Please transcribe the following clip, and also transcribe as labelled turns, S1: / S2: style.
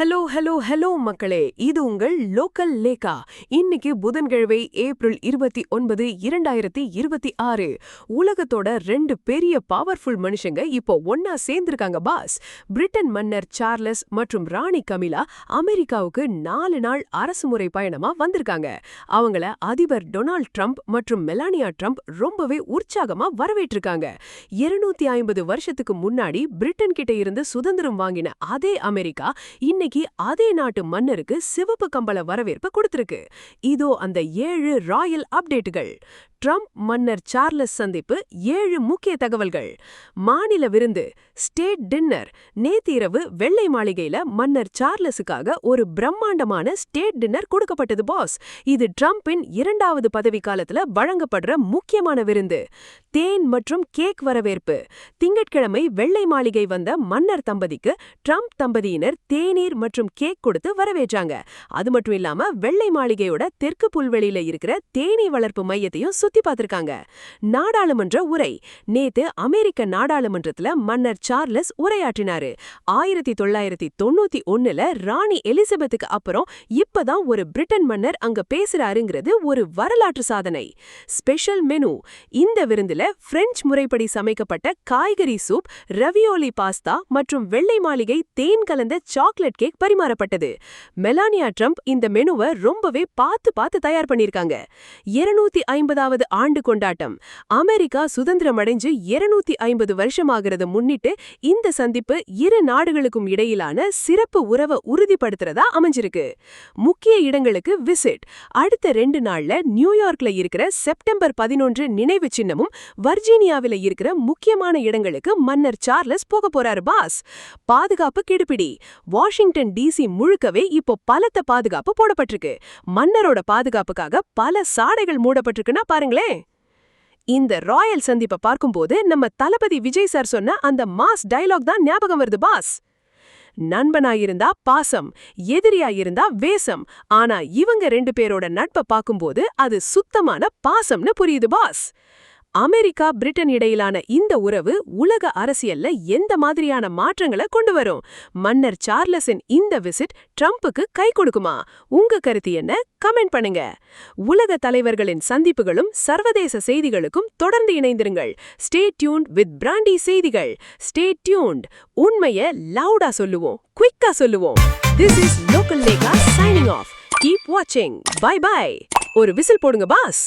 S1: Hello hello hello மக்களே, இது உங்கள் லோக்கல் லேகா. இன்னைக்கு புதன்கிழமை ஏப்ரல் 29, 2026. உலகத்தோட 2 பெரிய பவர்ஃபுல் மனுஷங்க இப்போ ஒன்னா சேர்ந்திருக்காங்க பாஸ். பிரிட்டன் மன்னர் சார்லஸ் மற்றும் ராணி கமிலா அமெரிக்காவுக்கு 4 நாள் அரசுமுறை பயணமா வந்திருக்காங்க. அவங்கள அதிபர் டொனால்ட் ட்ரம்ப் மற்றும் மெலானியா ட்ரம்ப் ரொம்பவே உற்சாகமா வரவேற்றிருக்காங்க. 250 வருஷத்துக்கு முன்னாடி பிரிட்டன் கிட்ட இருந்து சுதந்திரம் வாங்கின அதே அமெரிக்கா இன்னைக்கு அதே நாட்டு மன்னருக்கு சிவப்பு கம்பள வரவேற்பு கொடுத்திருக்கு. இதோ அந்த 7 ராயல் அப்டேட்டுகள். ட்ரம்ப் மன்னர் சார்லஸ் சந்திப்பு 7 முக்கிய தகவல்கள். மாநில விருந்து ஸ்டேட் டின்னர். நேத்து இரவு வெள்ளை மாளிகையில மன்னர் சார்லஸுக்காக ஒரு பிரம்மாண்டமான ஸ்டேட் டின்னர் கொடுக்கப்பட்டது பாஸ். இது ட்ரம்பின் 2வது பதவி காலத்துல வழங்கப்படுற முக்கியமான விருந்து. தேன் மற்றும் கேக் வரவேற்பு. திங்கட்கிழமை வெள்ளை மாளிகை வந்த மன்னர் தம்பதிக்கு ட்ரம்ப் தம்பதியினர் தேநீர் மற்றும் கேக் கொடுத்து வரவேற்றாங்க. அது மட்டும் இல்லாம வெள்ளை மாளிகையோட தெற்கு புல்வெளியில இருக்கிற தேனீ வளர்ப்பு மையத்தையும் சுத்தி பார்த்திருக்காங்க. நாடாளுமன்ற உரை. நேத்து அமெரிக்க நாடாளுமன்றத்துல மன்னர் சார்லஸ் உரையாற்றினாரு. 1991ல ராணி எலிசபெத்துக்கு அப்புறம் இப்பதான் ஒரு பிரிட்டன் மன்னர் அங்க பேசுறாருங்கிறது ஒரு வரலாற்று சாதனை. Special menu. இந்த விருந்துல பிரெஞ்சு முறைப்படி சமைக்கப்பட்ட காய்கறி சூப், ரவியோலி பாஸ்தா மற்றும் வெள்ளை மாளிகை தேன் கலந்த சாக்லேட் கேக் பரிமாறப்பட்டது. மெலானியா ட்ரம்ப் இந்த மெனுவை ரொம்பவே பார்த்து தயார் பண்ணிருக்காங்க. 250வது ஆண்டு கொண்டாட்டம். அமெரிக்கா சுதந்திரம் அடைஞ்சு 250 வருஷமாகிறத முன்னிட்டு இந்த சந்திப்பு இரு நாடுகளுக்கும் இடையிலான சிறப்பு உறவை உறுதிப்படுத்துறதா அமைஞ்சிருக்கு. முக்கிய இடங்களுக்கு விசிட். அடுத்த 2 நாள்ல நியூயார்க்ல இருக்கிற செப்டம்பர் 11 நினைவு சின்னமும் வர்ஜீனியாவில இருக்கிற முக்கியமான இடங்களுக்கு மன்னர் சார்லஸ் போக போறாரு பாஸ். பாதுகாப்பு கிடுபிடி. வாஷிங்டன் டிசி முழுக்கவே இப்போ பலத்த பாதுகாப்பு போடப்பட்டிருக்கு. மன்னரோட பாதுகாப்புக்காக பல சாடைகள் மூடப்பட்டிருக்குன்னா பாருங்களேன். இந்த ராயல் சந்திப்பை பார்க்கும்போது நம்ம தளபதி விஜய் சார் சொன்ன அந்த மாஸ் டயலாக் தான் ஞாபகம் வருது பாஸ். நண்பனாயிருந்தா பாசம், எதிரியாயிருந்தா வேசம். ஆனா இவங்க 2 பேரோட நட்பை பார்க்கும்போது அது சுத்தமான பாசம்னு புரியுது பாஸ். அமெரிக்கா பிரிட்டன் இடையிலான இந்த உறவு உலக அரசியல்ல எந்த மாதிரியான மாற்றங்களை கொண்டு வரும்? மன்னர் சார்லஸின் இந்த விசிட் ட்ரம்புக்கு கை கொடுக்குமா? உங்க கருத்து என்ன? கமெண்ட் பண்ணுங்க. உலக தலைவர்களின் சந்திப்புகளும் சர்வதேச செய்திகளுக்கும் தொடர்ந்து இணைந்திருங்கள். ஸ்டே டியூன்ட் வித் பிராண்டி செய்திகள். Stay tuned. உண்மையை லவுடா சொல்லுவோம், குயிக்கா சொல்லுவோம். This is Local Lega signing off. Keep watching. Bye bye. ஒரு விசில் போடுங்க பாஸ்.